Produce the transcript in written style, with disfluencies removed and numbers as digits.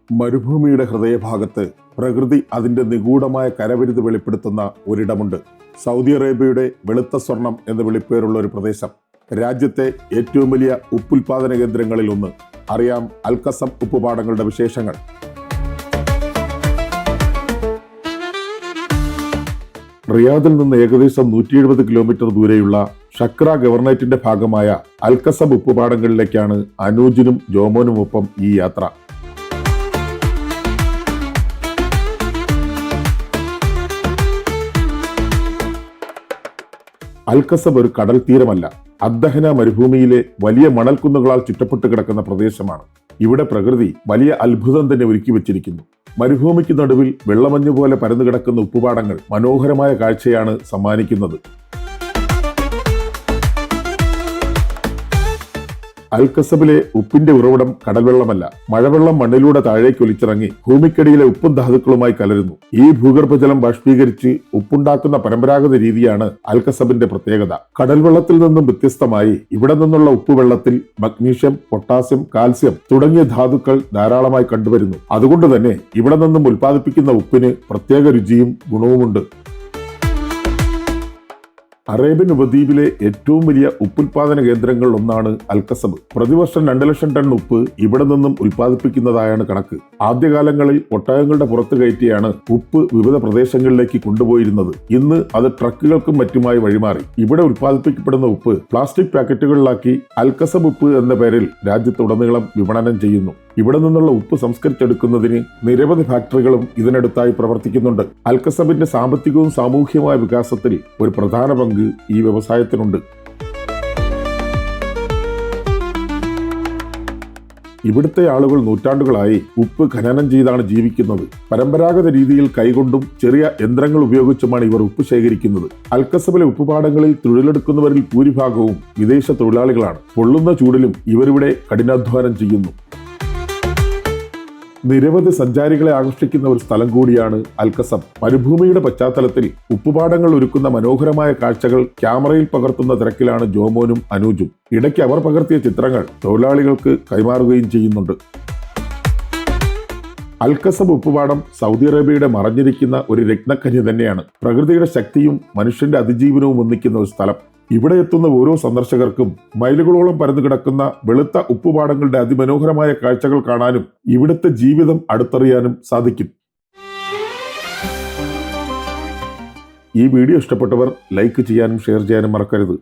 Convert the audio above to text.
മരുഭൂമിയുടെ ഹൃദയഭാഗത്ത് പ്രകൃതി അതിൻ്റെ നിഗൂഢമായ കരവിരുത് വെളിപ്പെടുത്തുന്ന ഒരിടമുണ്ട്. സൗദി അറേബ്യയുടെ വെളുത്ത സ്വർണം എന്ന് വിളിപ്പേരുള്ള ഒരു പ്രദേശം. രാജ്യത്തെ ഏറ്റവും വലിയ ഉപ്പുൽപാദന കേന്ദ്രങ്ങളിൽ ഒന്ന്. അറിയാം അൽകസം ഉപ്പുപാടങ്ങളുടെ വിശേഷങ്ങൾ. റിയാദിൽ നിന്ന് ഏകദേശം 170 കിലോമീറ്റർ ദൂരെയുള്ള ഷക്ര ഗവർണറേറ്റിന്റെ ഭാഗമായ അൽകസം ഉപ്പുപാടങ്ങളിലേക്കാണ് അനൂജിനും ജോമോനുമൊപ്പം ഈ യാത്ര. അൽകസം ഒരു കടൽ തീരമല്ല, അദ്ദഹന മരുഭൂമിയിലെ വലിയ മണൽക്കുന്നുകളാൽ ചുറ്റപ്പെട്ട് കിടക്കുന്ന പ്രദേശമാണ്. ഇവിടെ പ്രകൃതി വലിയ അത്ഭുതം തന്നെ ഒരുക്കി വെച്ചിരിക്കുന്നു. മരുഭൂമിക്ക് നടുവിൽ വെള്ളമഞ്ഞു പോലെ പരന്നു കിടക്കുന്ന ഉപ്പുപാടങ്ങൾ മനോഹരമായ കാഴ്ചയാണ് സമ്മാനിക്കുന്നത്. അൽകസബിലെ ഉപ്പിന്റെ ഉറവിടം കടൽവെള്ളമല്ല, മഴവെള്ളം മണ്ണിലൂടെ താഴേക്ക് ഒലിച്ചിറങ്ങി ഭൂമിക്കടിയിലെ ഉപ്പും ധാതുക്കളുമായി കലരുന്നു. ഈ ഭൂഗർഭജലം ബാഷ്പീകരിച്ച് ഉപ്പുണ്ടാക്കുന്ന പരമ്പരാഗത രീതിയാണ് അൽകസബിന്റെ പ്രത്യേകത. കടൽവെള്ളത്തിൽ നിന്നും വ്യത്യസ്തമായി ഇവിടെ നിന്നുള്ള ഉപ്പുവെള്ളത്തിൽ മഗ്നീഷ്യം, പൊട്ടാസ്യം, കാൽസ്യം തുടങ്ങിയ ധാതുക്കൾ ധാരാളമായി കണ്ടുവരുന്നു. അതുകൊണ്ട് തന്നെ ഇവിടെ നിന്നും ഉൽപ്പാദിപ്പിക്കുന്ന ഉപ്പിന് പ്രത്യേക രുചിയും ഗുണവുമുണ്ട്. അറേബ്യൻ ഉപദ്വീപിലെ ഏറ്റവും വലിയ ഉപ്പുൽപാദന കേന്ദ്രങ്ങളിൽ ഒന്നാണ് അൽകസബ്. പ്രതിവർഷം 2 ലക്ഷം ടൺ ഉപ്പ് ഇവിടെ നിന്നും ഉൽപ്പാദിപ്പിക്കുന്നതായാണ് കണക്ക്. ആദ്യകാലങ്ങളിൽ ഒട്ടകങ്ങളുടെ പുറത്തു കയറ്റിയാണ് ഉപ്പ് വിവിധ പ്രദേശങ്ങളിലേക്ക് കൊണ്ടുപോയിരുന്നത്. ഇന്ന് അത് ട്രക്കുകൾക്കും മറ്റുമായി വഴിമാറി. ഇവിടെ ഉൽപ്പാദിപ്പിക്കപ്പെടുന്ന ഉപ്പ് പ്ലാസ്റ്റിക് പാക്കറ്റുകളിലാക്കി അൽകസബ് ഉപ്പ് എന്ന പേരിൽ രാജ്യത്തുടനീളം വിപണനം ചെയ്യുന്നു. ഇവിടെ നിന്നുള്ള ഉപ്പ് സംസ്കരിച്ചെടുക്കുന്നതിന് നിരവധി ഫാക്ടറികളും ഇതിനടുത്തായി പ്രവർത്തിക്കുന്നുണ്ട്. അൽകസബിന്റെ സാമ്പത്തികവും സാമൂഹ്യമായ വികാസത്തിൽ ഒരു പ്രധാന പങ്ക് ഈ വ്യവസായത്തിനുണ്ട്. ഇവിടുത്തെ ആളുകൾ നൂറ്റാണ്ടുകളായി ഉപ്പ് ഖനനം ചെയ്താണ് ജീവിക്കുന്നത്. പരമ്പരാഗത രീതിയിൽ കൈകൊണ്ടും ചെറിയ യന്ത്രങ്ങൾ ഉപയോഗിച്ചുമാണ് ഇവർ ഉപ്പ് ശേഖരിക്കുന്നത്. അൽകസബിലെ ഉപ്പുപാടങ്ങളിൽ തൊഴിലെടുക്കുന്നവരിൽ ഭൂരിഭാഗവും വിദേശ തൊഴിലാളികളാണ്. പൊള്ളുന്ന ചൂടിലും ഇവരിവിടെ കഠിനാധ്വാനം ചെയ്യുന്നു. നിരവധി സഞ്ചാരികളെ ആകർഷിക്കുന്ന ഒരു സ്ഥലം കൂടിയാണ് അൽകസം. മരുഭൂമിയുടെ പശ്ചാത്തലത്തിൽ ഉപ്പുപാടങ്ങൾ ഒരുക്കുന്ന മനോഹരമായ കാഴ്ചകൾ ക്യാമറയിൽ പകർത്തുന്ന തിരക്കിലാണ് ജോമോനും അനൂജും. ഇടയ്ക്ക് അവർ പകർത്തിയ ചിത്രങ്ങൾ തൊഴിലാളികൾക്ക് കൈമാറുകയും ചെയ്യുന്നുണ്ട്. അൽകസം ഉപ്പുപാടം സൗദി അറേബ്യയുടെ മറഞ്ഞിരിക്കുന്ന ഒരു രത്നഖനി തന്നെയാണ്. പ്രകൃതിയുടെ ശക്തിയും മനുഷ്യന്റെ അതിജീവനവും ഒന്നിക്കുന്ന ഒരു സ്ഥലം. ഇവിടെ എത്തുന്ന ഓരോ സന്ദർശകർക്കും മൈലുകളോളം പരന്നു കിടക്കുന്ന വെളുത്ത ഉപ്പുപാടങ്ങളുടെ അതിമനോഹരമായ കാഴ്ചകൾ കാണാനും ഇവിടുത്തെ ജീവിതം അടുത്തറിയാനും സാധിക്കും. ഈ വീഡിയോ ഇഷ്ടപ്പെട്ടവർ ലൈക്ക് ചെയ്യാനും ഷെയർ ചെയ്യാനും മറക്കരുത്.